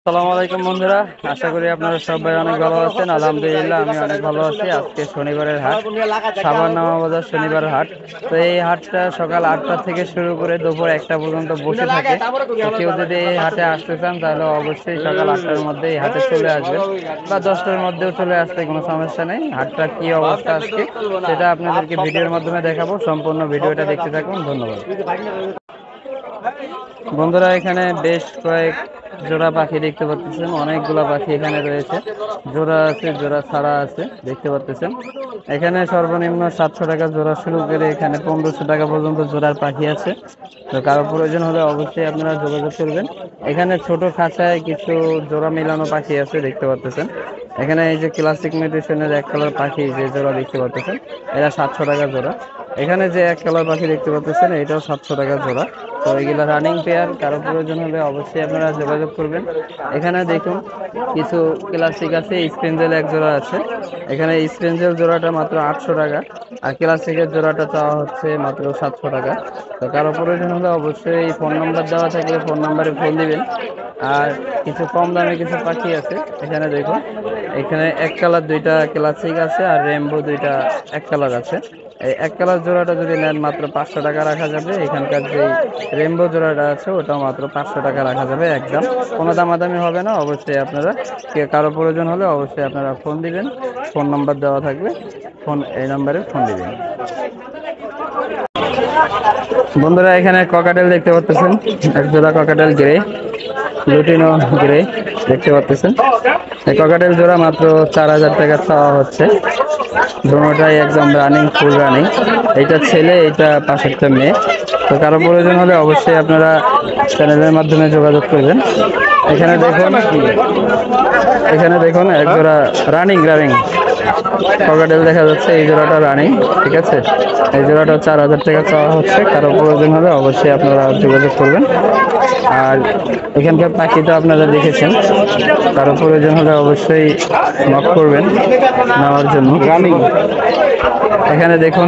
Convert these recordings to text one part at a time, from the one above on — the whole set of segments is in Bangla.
আসসালামু আলাইকুম বন্ধুরা, আশা করি আপনারা সবাই অনেক ভালো আছেন। আলহামদুলিল্লাহ আমি অনেক ভালো আছি। আজকে শনিবারের হাট, সাভার নামা বাজার শনিবার হাট। তো এই হাটটা সকাল 8টা থেকে শুরু করে দুপুর 1টা পর্যন্ত বসে থাকে। তো কেউ যদি এই হাটে আসতে চান তাহলে অবশ্যই সকাল 8টার মধ্যে এই হাটে চলে আসবেন, বা 10টার মধ্যেও চলে আসতে কোনো সমস্যা নেই। হাটটা কি অবস্থা আজকে সেটা আপনাদেরকে ভিডিওর মাধ্যমে দেখাবো। সম্পূর্ণ ভিডিওটা দেখতে থাকুন। ধন্যবাদ বন্ধুরা। এখানে বেশ কয়েক জোড়া পাখি দেখতে পাচ্ছেন, অনেকগুলা পাখি এখানে রয়েছে। জোড়া আছে, জোড়া ছাড়া আছে, দেখতে পাচ্ছেন। এখানে সর্বনিম্ন 700 টাকা জোড়া শুরু করে এখানে 1500 টাকা পর্যন্ত জোড়ার পাখি আছে। তো কারো প্রয়োজন হলে অবশ্যই আপনারা যোগাযোগ করবেন। এখানে ছোট খাঁচায় কিছু জোড়া মেলানো পাখি আছে, দেখতে পাচ্ছেন। এখানে এই যে ক্লাসিক মিউটেশনের এক কালার পাখি যে জোড়া দেখতে পাচ্ছেন, এরা 700 টাকা জোড়া। এখানে যে এক কালার পাখি দেখতে পাচ্ছেন, এটাও 700 টাকা জোড়া। তো এগুলা রানিং পেয়ার, কারো প্রয়োজন হলে অবশ্যই আপনারা যোগাযোগ করবেন। এখানে দেখুন কিছু ক্লাসিক আছে, স্পেঞ্জেল এক জোড়া আছে। এখানে স্পেঞ্জেল জোড়াটা মাত্র 800 টাকা, আর ক্লাসিকের জোড়াটা চাওয়া হচ্ছে মাত্র 700 টাকা। তো কারো প্রয়োজন হলে অবশ্যই ফোন নাম্বার দেওয়া থাকলে ফোন নাম্বারে ফোন দিবেন। আর কিছু কম দামে কিছু পাখি আছে এখানে দেখুন। এখানে এক কালার দুইটা ক্লাসিক আছে, আর রেমবো দুইটা এক কালার আছে। এই এক কালার জোড়াটা যদি নেন মাত্র 500 টাকা রাখা যাবে। এখানকার যে রেমবো জোড়াটা আছে ওটাও মাত্র 500 টাকা রাখা যাবে, একদম কোনো দামাদামি হবে না। অবশ্যই আপনারা কারো প্রয়োজন হলে অবশ্যই আপনারা ফোন দিবেন, ফোন নাম্বার দেওয়া থাকবে, এই নাম্বারে ফোন দিবেন। বন্ধুরা এখানে ককাটেল দেখতে পাচ্ছেন, এক জোড়া ককাটেল গ্রে, লুটিনো গ্রে দেখতে পাচ্ছেন। এই ককাটেল জোড়া মাত্র 4000 টাকা চাওয়া হচ্ছে। দুটোটাই একদম রানিং, ফুল রানিং। এইটা ছেলে, এইটা পাশেরটা মেয়ে। তো কারো প্রয়োজন হলে অবশ্যই আপনারা চ্যানেলের মাধ্যমে যোগাযোগ করবেন। এখানে দেখুন এক জোড়া রানিং ককাটেল দেখা যাচ্ছে। এই জোড়াটা রানিং, ঠিক আছে। এই জোড়াটা 4000 টাকা চাওয়া হচ্ছে। কারো প্রয়োজন হলে অবশ্যই আপনারা যোগাযোগ করবেন। আর এখানকার পাখি তো আপনারা দেখেছেন, কারো প্রয়োজন হলে অবশ্যই নক করবেন নেওয়ার জন্য। এখানে দেখুন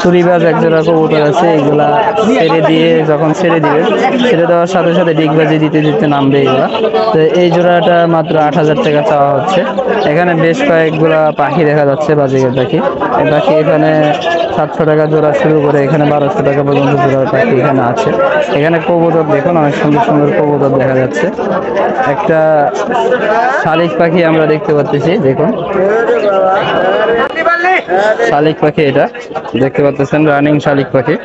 চুরিবাজ এক জোড়া কবুতর আছে। এগুলা ছেড়ে দিয়ে যখন ছেড়ে দেওয়ার সাথে সাথে ডিগবাজি দিতে দিতে নামবে এগুলা। তো এই জোড়াটা মাত্র 8000 টাকা চাওয়া হচ্ছে। এখানে বেশ কয়েকগুলা পাখি দেখা যাচ্ছে, বাজিকার পাখি। এই পাখি এখানে 700 টাকা জোড়া শুরু করে এখানে 1200 টাকা পর্যন্ত জোড়ার পাখি এখানে আছে। এখানে কবুতর দেখুন, অনেক সুন্দর সুন্দর কবুতর দেখা যাচ্ছে। একটা শালিক পাখি আমরা দেখতে পাচ্ছি, দেখুন শালিক পাখি, এটা দেখতে পাচ্ছেন রানিং শালিক পাখি।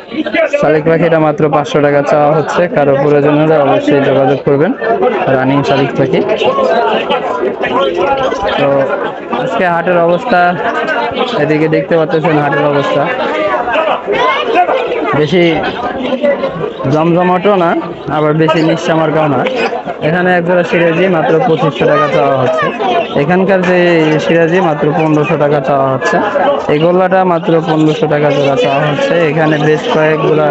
শালিক পাখিটা মাত্র 500 টাকা চাওয়া হচ্ছে। কারো প্রয়োজন হলে অবশ্যই যোগাযোগ করবেন, রানিং শালিক পাখি। তো আজকে হাটের অবস্থা এদিকে দেখতে পাচ্ছেন, হাটের অবস্থা বেশি জমজমাটও না, আবার বেশি নিঃসামার্কাও না। এখানে একজোড়া সিরাজি মাত্র 2500 টাকা চাওয়া হচ্ছে। এখানকার যে সিরাজি মাত্র 1500 টাকা চাওয়া হচ্ছে। এই গোল্লাটা মাত্র 1500 টাকা জোড়া চাওয়া হচ্ছে। এখানে বেশ কয়েকগুলা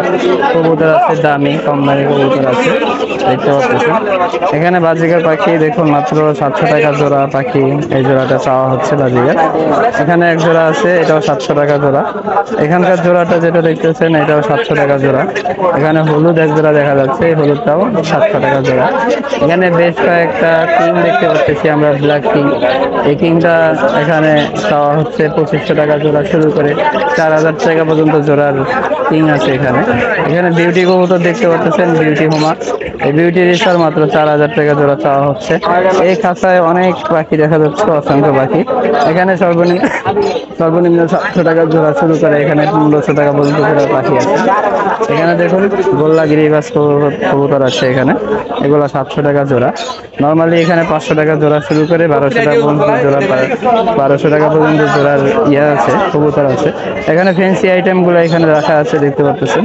কবুতর আছে, দামি কম দামি কবুতর আছে, দেখতে পাচ্ছেন। এখানে বাজিকার পাখি দেখুন মাত্র 700 টাকা জোড়া পাখি, এই জোড়াটা চাওয়া হচ্ছে বাজিকার। এখানে এক জোড়া আছে, এটাও 700 টাকা জোড়া। এখানকার জোড়াটা যেটা দেখতেছেন এটাও 700 টাকা জোড়া। এখানে হলুদ এক জোড়া দেখা যাচ্ছে, এই হলুদটাও 700 টাকা জোড়া। এখানে বেশ কয়েকটা কিং দেখতে পাচ্ছি আমরা, ব্ল্যাক কিং। এই কিংটা এখানে চাওয়া হচ্ছে 2500 টাকা জোড়া শুরু করে 4000 টাকা পর্যন্ত জোড়ার কিং আছে এখানে। এখানে বিউটি কবুতর দেখতে পাচ্ছেন, বিউটি হোমা। এই বিউটি রিসার মাত্র 4000 টাকা জোড়া চাওয়া হচ্ছে। এই খাঁচায় অনেক পাখি দেখা যাচ্ছে, অসংখ্য পাখি। এখানে সর্বনিম্ন 700 টাকা জোড়া শুরু করে এখানে 1500 টাকা পর্যন্ত জোড়ার পাখি আছে। এখানে দেখুন গোল্লা গিরিবাস কবুতর আছে এখানে, এগুলো 700 টাকা জোড়া। নর্মালি এখানে 500 টাকা জোড়া শুরু করে 1200 টাকা পর্যন্ত জোড়া, 1200 টাকা পর্যন্ত জোড়ার আছে, কবুতর আছে। এখানে ফ্যান্সি আইটেম গুলো এখানে রাখা আছে, দেখতে পাচ্ছেন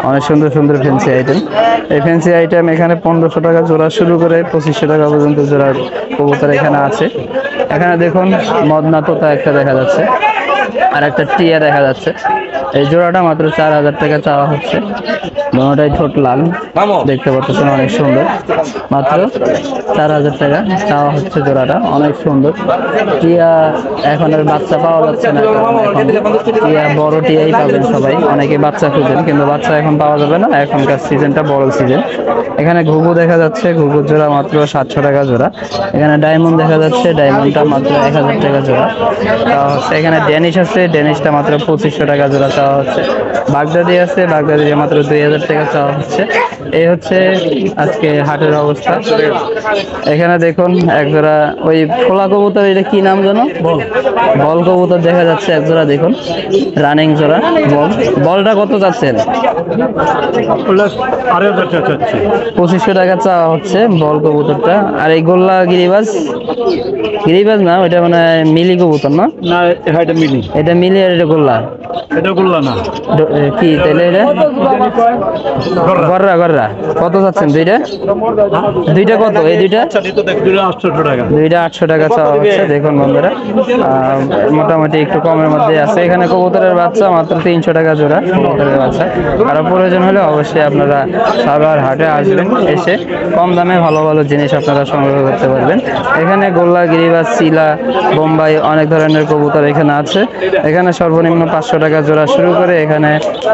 অনেক সুন্দর সুন্দর ফ্যান্সি আইটেম। এই ফ্যান্সি আইটেম এখানে 1500 টাকা জোড়া শুরু করে 2500 টাকা পর্যন্ত জোড়ার কবুতর এখানে আছে। এখানে দেখুন মদনা তোতা একটা দেখা যাচ্ছে, আর একটা টিয়া দেখা যাচ্ছে। এই জোড়াটা মাত্র 4000 টাকা চাওয়া হচ্ছে। দুটোটাই ঠোঁট লাল, দেখতে পাচ্ছেন অনেক সুন্দর। মাত্র 4000 টাকা চাওয়া হচ্ছে জোড়াটা, অনেক সুন্দর। টিয়া এখন আর বাচ্চা পাওয়া যাচ্ছে না, কারণ এখন টিয়া বড় টিয়াই পাবেন সবাই। অনেকে বাচ্চা খুঁজেন, কিন্তু বাচ্চা এখন পাওয়া যাবে না, এখনকার সিজনটা বড় সিজন। এখানে ঘুঘু দেখা যাচ্ছে, ঘুঘুর জোড়া মাত্র 700 টাকা জোড়া। এখানে ডায়মন্ড দেখা যাচ্ছে, ডায়মন্ডটা মাত্র 1000 টাকা জোড়া চাওয়া হচ্ছে। এখানে ড্যানিশ আছে, ড্যানিশটা মাত্র 2500 টাকা জোড়া চাওয়া হচ্ছে। বাগদাদি আছে, বাগদাদি মাত্র 2000 টাকা চাওয়া হচ্ছে। এই হচ্ছে আজকে হাটের অবস্থা। এখানে দেখুন এক জোড়া ওই ফোলা কবুতর, এটা কি নাম জানো? বল কবুতর দেখা যাচ্ছে এক জোড়া, দেখুন রানিং জোড়া বল। বলটা কত চাচ্ছেন? 2500 টাকা চাওয়া হচ্ছে বল কবুতরটা। আর এই গোল্লা গিরিবাজ, গিরিবাজ না ওইটা মানে মিলি কবুতর না? না এটা মিলি, এটা মিলি আর এটা গোল্লা। এটা গোল্লা না, কি তাহলে এটা গররা? গররা কত চাচ্ছেন দুইটা? দুইটা কত? এই দুইটা 800 টাকা। দুইটা 800 টাকা চাওয়া হচ্ছে। দেখুন বন্ধুরা, মোটামুটি একটু কমের মধ্যে আছে। এখানে কবুতরের বাচ্চা মাত্র 300 টাকা জোড়া কবুতরের বাচ্চা। কারো প্রয়োজন হলে অবশ্যই আপনারা সাভার হাটে আসবেন, এসে কম দামে ভালো ভালো জিনিস আপনারা সংগ্রহ করতে পারবেন। এখানে গোল্লা, গিরিবাজ, চিলা, বোম্বাই অনেক ধরনের কবুতর এখানে আছে। এখানে সর্বনিম্ন 500 টাকা জোড়া শুরু করে এখানে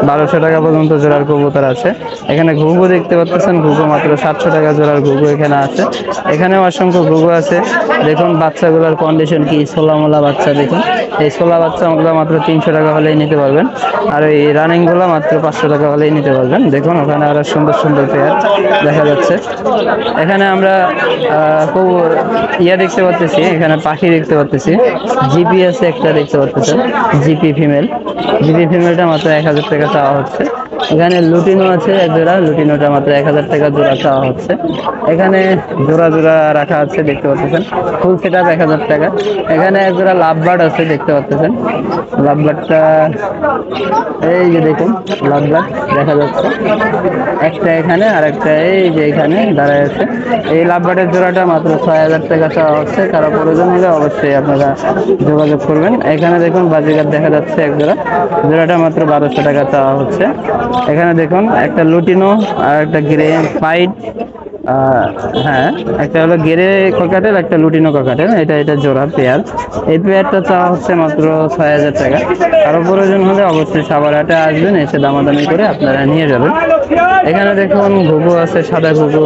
1200 টাকা পর্যন্ত জোড়ার কবুতর আছে। এখানে ঘুঘু দেখতে পাচ্ছেন, ঘুঘু মাত্র 700 টাকা জোড়ার ঘুঘু এখানে আছে। এখানেও অসংখ্য ঘুঘু আছে। দেখুন বাচ্চাগুলোর কন্ডিশন কি, ছোলামোলা বাচ্চা। দেখুন এই ছোলা বাচ্চাগুলো মাত্র 300 টাকা হলেই নিতে পারবেন। আর এই রানিং গুলো মাত্র 500 টাকা হলেই নিতে পারবেন। দেখুন ওখানে আরো সুন্দর সুন্দর পেয়ার দেখা যাচ্ছে। এখানে আমরা ইয়া দেখতে পাচ্ছি, এখানে পাখি দেখতে পাচ্ছি। জিপি আছে একটা, দেখতে পাচ্ছেন জিপি ফিমেল। জিপি ফিমেলটা মাত্র 1000 টাকা চাওয়া হচ্ছে। এখানে লুটিনো আছে এক জোড়া, লুটিনোটা মাত্র 1000 টাকা জোড়া চাওয়া হচ্ছে। এখানে জোড়া জোড়া রাখা আছে, দেখতে পাচ্ছেন ফুল সেট আপ 1000 টাকা। এখানে এক জোড়া লাভবার্ড আছে, দেখতে পাচ্ছেন লাভবার্ডটা, এই যে দেখুন লাভবার্ড দেখা যাচ্ছে একটা এখানে, আর একটা এই যে এখানে দাঁড়ায় আছে। এই লাভবার্ডের জোড়াটা মাত্র 6000 টাকা চাওয়া হচ্ছে। কারো প্রয়োজন হলে অবশ্যই আপনারা যোগাযোগ করবেন। এখানে দেখুন বাজিগার দেখা যাচ্ছে এক জোড়া, জোড়াটা মাত্র 1200 টাকা চাওয়া হচ্ছে। এখানে দেখুন একটা লুটিনো আর একটা গ্রে পাইট, হ্যাঁ একটা হলো গেরে ককাটেল, একটা লুটিনো ককাটেল, এটা জোড়া পেয়ার। এই পেয়ারটা চাওয়া হচ্ছে মাত্র 6000 টাকা। কারো প্রয়োজন হলে অবশ্যই সাভার হাটে আসবেন, এসে দামাদামি করে আপনারা নিয়ে যাবেন। এখানে দেখুন ঘুঘু আছে, সাদা ঘুঘু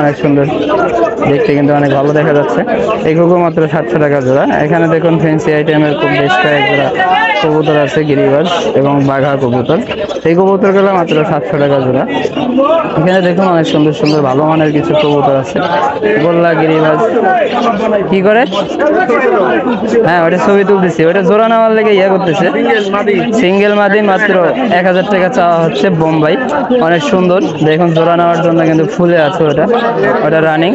অনেক সুন্দর দেখতে, কিন্তু অনেক ভালো দেখা যাচ্ছে। এই ঘুঘু মাত্র 700 টাকা জোড়া। এখানে দেখুন ফ্যান্সি আইটেমের খুব বেশ কয়েক জোড়া কবুতর আছে, গিরিবাজ এবং বাঘা কবুতর। এই কবুতরগুলো মাত্র 700 টাকা জোড়া। এখানে দেখুন অনেক সুন্দর সুন্দর ভালো মানের কিছু কবুতর আছে। গোল্লা, গিরিবাজ কি করে? হ্যাঁ ওটা ছবি তুলতেছি, ওটা জোড়া নেওয়ার লেগে ইয়ে করতেছে। সিঙ্গেল মাদি মাত্র 1000 টাকা চাওয়া হচ্ছে। বোম্বাই অনেক সুন্দর, দেখুন জোড়া নেওয়ার জন্য কিন্তু ফুলে আছে ওটা, ওটা রানিং।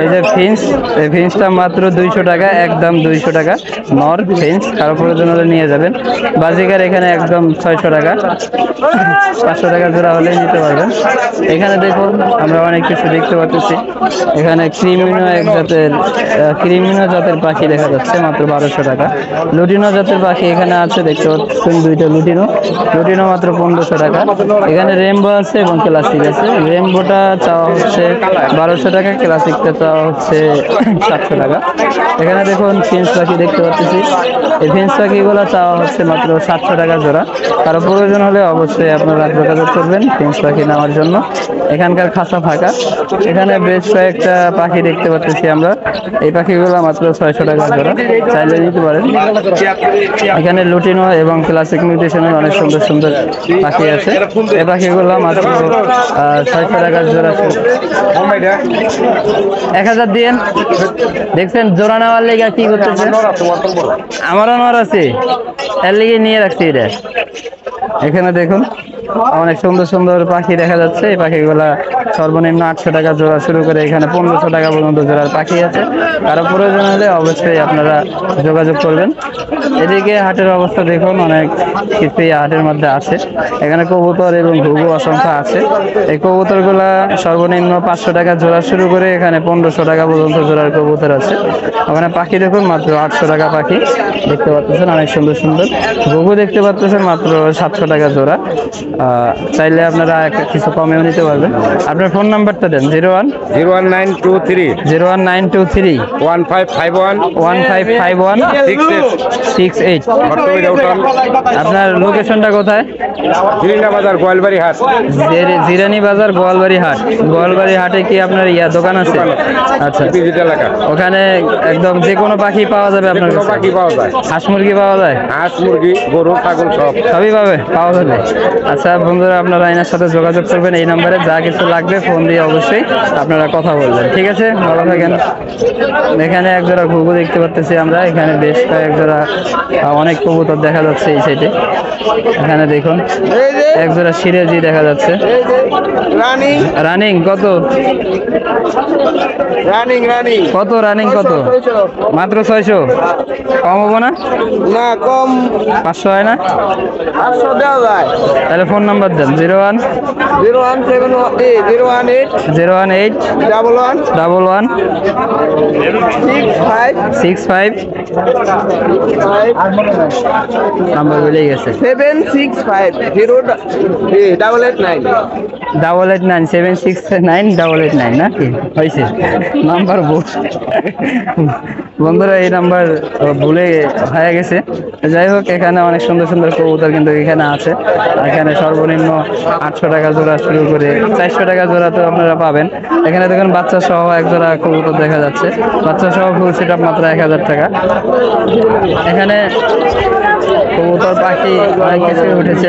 এই যে ফিন্স, এই ফিন্সটা মাত্র 200 টাকা, একদম 200 টাকা নর ফিন্স। কারো প্রয়োজন হলে নিয়ে যাবেন। বাজিকার এখানে একদম 600 টাকা, 500 টাকা জোড়া হলে নিতে পারবেন। এখানে দেখুন আমরা অনেক কিছু দেখতে পাচ্ছি। এখানে ক্রিমিনো জাতের পাখি দেখা যাচ্ছে মাত্র 1200 টাকা। লুটিনো জাতের পাখি এখানে আছে, দেখতে পাচ্ছেন দুইটা লুটিনো মাত্র 1500 টাকা। এখানে রেমবো আছে এবং ক্লাসিক আছে। রেমবোটা চাওয়া হচ্ছে 1200 টাকা, ক্লাসিকটা চাওয়া হচ্ছে 700 টাকা। এখানে দেখুন ফিন্স পাখি দেখতে পাচ্ছি। এই ফিন্স পাখিগুলো চাওয়া হচ্ছে মাত্র 700 টাকা জোড়া। কারো প্রয়োজন হলে অবশ্যই আপনারা যোগাযোগ করবেন ফিন্স পাখি নেওয়ার জন্য। এখানকার খাঁচা ফাঁকা। এখানে বেশ কয়েকটা পাখি দেখতে পাচ্ছি আমরা। এই পাখিগুলো মাত্র 600 টাকা জোড়া, চাইলে নিতে পারেন। এখানে লুটিনো এবং ক্লাসিক মিউটেশনের অনেক সুন্দর সুন্দর পাখি আছে। এই পাখিগুলো মাত্র 600 টাকা জোড়া। 1000 দিন। দেখছেন জোড়া নেওয়ার লেগে কি করতেছে? আমারও নর আছে, এর লেগে নিয়ে রাখছি এটা। এখানে দেখুন অনেক সুন্দর সুন্দর পাখি দেখা যাচ্ছে। এই পাখিগুলা সর্বনিম্ন 800 টাকা জোড়া শুরু করে এখানে 1500 টাকা পর্যন্ত জোড়ার পাখি আছে। কারো প্রয়োজন হলে অবশ্যই আপনারা যোগাযোগ করবেন। এদিকে হাটের অবস্থা দেখুন, অনেক কিছুই হাটের মধ্যে আছে। এখানে কবুতর এবং ঘুঘু অসংখ্য আছে। এই কবুতর গুলা সর্বনিম্ন 500 টাকা জোড়া শুরু করে এখানে 1500 টাকা পর্যন্ত জোড়ার কবুতর আছে। ওখানে পাখি দেখুন মাত্র 800 টাকা পাখি দেখতে পাচ্ছেন, অনেক সুন্দর সুন্দর। ঘুঘু দেখতে পাচ্ছেন মাত্র 700 টাকা জোড়া। চাইলে আপনারা কিছু কমেও নিতে পারবেন। আপনার ফোন নাম্বারটা দেন। 01923 01923 1551 1551 68। আপনার লোকেশনটা কোথায়? জিরিনা বাজার গোয়ালবাড়ি হাট। জিরানি বাজার গোয়ালবাড়ি হাট। গোয়ালবাড়ি হাটে কি আপনার দোকান আছে? আচ্ছা, এলাকা। ওখানে একদম যে কোনো পাখি পাওয়া যাবে আপনার কাছে? পাখি পাওয়া যায়, হাঁস মুরগি পাওয়া যায়, হাঁস মুরগি গরু ছাগল সবই পাওয়া যাবে। আচ্ছা বন্ধুরা, আপনারা এনার সাথে যোগাযোগ করবেন এই নাম্বারে। যা কিছু লাগবে ফোন দিয়ে অবশ্যই আপনারা কথা বলবেন। ঠিক আছে, ভালো থাকেন। এখানে এক জোড়া ঘুঘু দেখতে পাচ্ছি আমরা। এখানে বেশ কয়েক জোড়া অনেক কবুতর দেখা যাচ্ছে এই সাইডে। এখানে দেখুন এক জোড়া সিরাজি দেখা যাচ্ছে। রানিং কত? কত রানিং কত? মাত্র 600। কম হবো না? না কম 500 হয় না? 800 দেওয়া যায়। তাহলে ফোন নাম্বার দেন। 01718 018 11 11 65 নাম্বার বেড়ে গেছে। 765 0889 889 769 889 নাকি হয়েছে নাম্বার বন্ধুরা, এই নাম্বার ভুলে হয়ে গেছে। যাই হোক, এখানে অনেক সুন্দর সুন্দর কবুতর কিন্তু এখানে আছে। এখানে সর্বনিম্ন 800 টাকা জোড়া শুরু করে 400 টাকা জোড়া তো আপনারা পাবেন। এখানে দেখুন বাচ্চা সহ এক জোড়া কবুতর দেখা যাচ্ছে। বাচ্চা সহ ফুল সেট আপ মাত্র 1000 টাকা। এখানে কবুতর পাখি অনেক কিছু উঠেছে।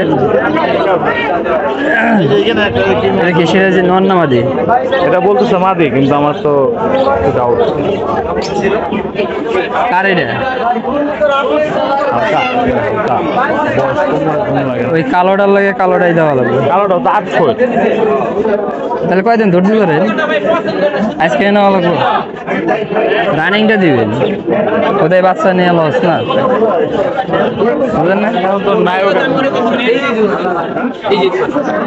কি সিরাজি নন না মাদি? এটা বলতেছে মাদি, কিন্তু আমার তো ডাউট। কার এটা? ওই কালোটার লাগে, কালোটাই দেওয়া লাগবে। কালোটা তো 800। তাহলে কয়দিন ধৈর্য ধরেন, আজকে নেওয়া লাগবে। রানিংটা দিবেন, ওদের বাচ্চা নিয়ে লস না, বুঝলেন না? তো নায়ক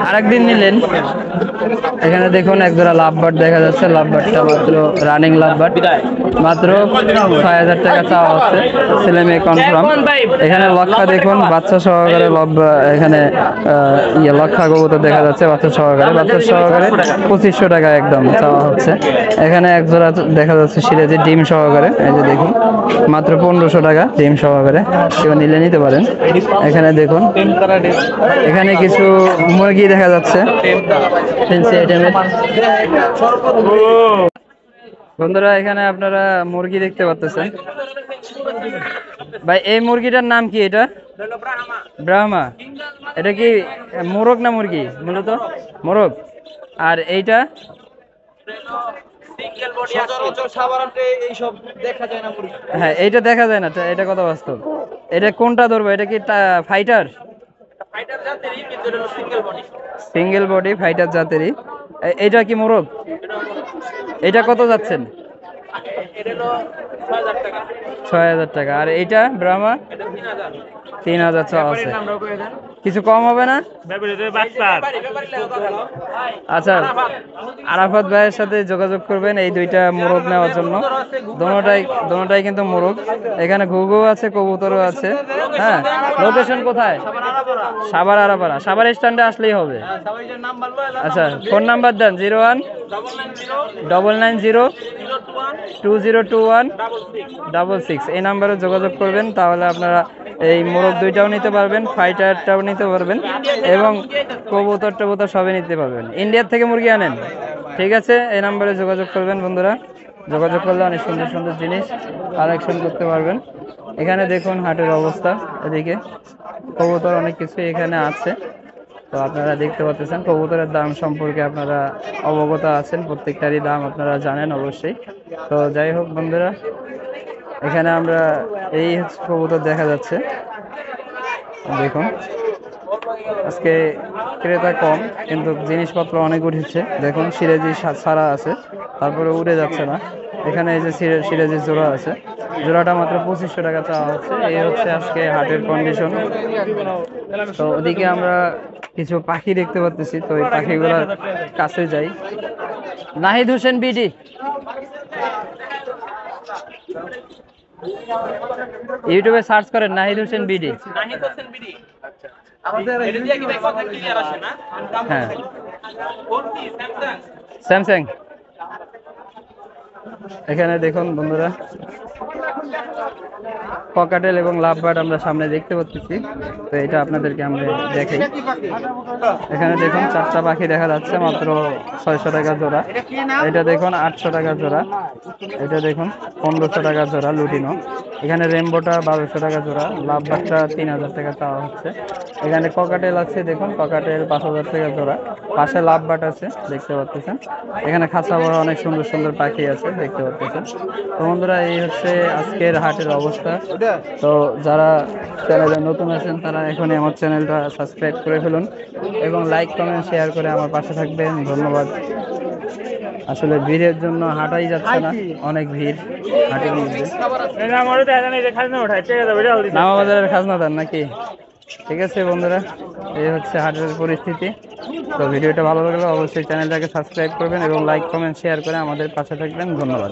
আরেকদিন নিলেন। এখানে দেখুন এক জোড়া লাভবার্ড দেখা যাচ্ছে। লাভবার্ডটা মাত্র রানিং লাভবার্ড, মাত্র 6000 টাকা চাওয়া হচ্ছে। ছেলে মেয়ে কনফার্ম। এখানে লক্ষা দেখুন বাচ্চা সহকারে। এখানে লক্ষা কবুতর দেখা যাচ্ছে বাচ্চা সহকারে। 2500 টাকা একদম চাওয়া হচ্ছে। এখানে এক জোড়া দেখা যাচ্ছে সিরাজি ডিম সহকারে। এই যে দেখুন মাত্র 1500 টাকা ডিম সহকারে। কেউ নিলে নিতে পারেন। এখানে দেখুন এখানে কিছু মুরগি দেখা যাচ্ছে। বন্ধুরা, এখানে আপনারা মুরগি দেখতে পাচ্ছেন। ভাই এই মুরগিটার নাম কি? এটা ব্রাহ্মা। এটা কি মোরগ না মুরগি? মূলত মোরগ। আর এইটা হ্যাঁ, এইটা দেখা যায় না। এটা কথা বাস্তব। এটা কোনটা ধরবো? এটা কি ফাইটার? সিঙ্গেল বডি ফাইটার জাতেরই। এটা কি মোরগ? এটা কত যাচ্ছেন? 6000 টাকা। আর এইটা ব্রাহ্মা 3000 চাওয়া আছে। কিছু কম হবে না? আচ্ছা, আরাফাত ভাইয়ের সাথে যোগাযোগ করবেন এই দুইটা মোরগ নেওয়ার জন্য। দোনোটাই কিন্তু মোরগ। এখানে ঘুঘু আছে, কবুতরও আছে। হ্যাঁ, লোকেশন কোথায়? সাভার আরাপাড়া। সাভার স্ট্যান্ডে আসলেই হবে। আচ্ছা, ফোন নাম্বার দেন। 01902021666। এই নাম্বারে যোগাযোগ করবেন, তাহলে আপনারা এই মোরগ দুইটাও নিতে পারবেন, ফাইটারটাও নিতে পারবেন এবং কবুতর টবুতর সবই নিতে পারবেন। ইন্ডিয়ার থেকে মুরগি আনেন। ঠিক আছে, এই নাম্বারে যোগাযোগ করবেন বন্ধুরা। যোগাযোগ করলে অনেক সুন্দর সুন্দর জিনিস কালেকশন করতে পারবেন। এখানে দেখুন হাটের অবস্থা। এদিকে কবুতর অনেক কিছু এখানে আছে। তো আপনারা দেখতে পাচ্ছেন কবুতরের দাম সম্পর্কে আপনারা অবগত আছেন। প্রত্যেকটারই দাম আপনারা জানেন অবশ্যই। তো যাই হোক বন্ধুরা, এখানে আমরা এই কবুতর দেখা যাচ্ছে। দেখুন আজকে ক্রেতা কম, কিন্তু জিনিসপত্র অনেক উঠেছে। দেখুন সিরাজি সারা আছে, তারপরে উড়ে যাচ্ছে না। এখানে এই যে সিরাজি জোড়া আছে, জোড়াটা মাত্র 2500 টাকা চাওয়া হচ্ছে। এই হচ্ছে আজকে হাটের কন্ডিশন। তো ওদিকে আমরা কিছু পাখি দেখতে পাচ্ছি, তো এই পাখিগুলোর কাছে যাই। নাহিদ হোসেন বিডি, ইউটিউবে সার্চ করেন নাহিদ হোসেন বিডি। হ্যাঁ, স্যামসাং। এখানে দেখুন বন্ধুরা, ককাটেল এবং লাভবার্ড আমরা সামনে দেখতে পাচ্ছি। তো এটা আপনাদেরকে আমরা দেখাই। এখানে দেখুন 4টা পাখি দেখা যাচ্ছে, মাত্র 600 টাকা জোড়া। এটা দেখুন 800 টাকা জোড়া। এটা দেখুন 1500 টাকা জোড়া লুটিনো। এখানে রেমবোটা 1200 টাকা জোড়া। লাভবার্ডটা 3000 টাকা চাওয়া হচ্ছে। এখানে ককাটেল আছে, দেখুন ককাটেল 5000 টাকা জোড়া। পাশে লাভবার্ড আছে দেখতে পাচ্ছেন। এখানে খাঁচা বড় অনেক সুন্দর সুন্দর পাখি আছে দেখতে পাচ্ছেন। তো বন্ধুরা, এই হচ্ছে আজকের হাটের অবস্থা। তো যারা চ্যানেলে নতুন আছেন তারা এখনই আমার চ্যানেলটা সাবস্ক্রাইব করে ফেলুন এবং লাইক কমেন্ট শেয়ার করে আমার পাশে থাকবেন। ধন্যবাদ। আসলে ভিড়ের জন্য হাঁটাই যাচ্ছে না, অনেক ভিড় হাটের মধ্যে। নামাবাজারের খাজনাদার নাকি? ঠিক আছে বন্ধুরা, এই হচ্ছে হাটের পরিস্থিতি। তো ভিডিওটা ভালো লাগলে অবশ্যই চ্যানেলটাকে সাবস্ক্রাইব করবেন এবং লাইক কমেন্ট শেয়ার করে আমাদের পাশে থাকবেন। ধন্যবাদ।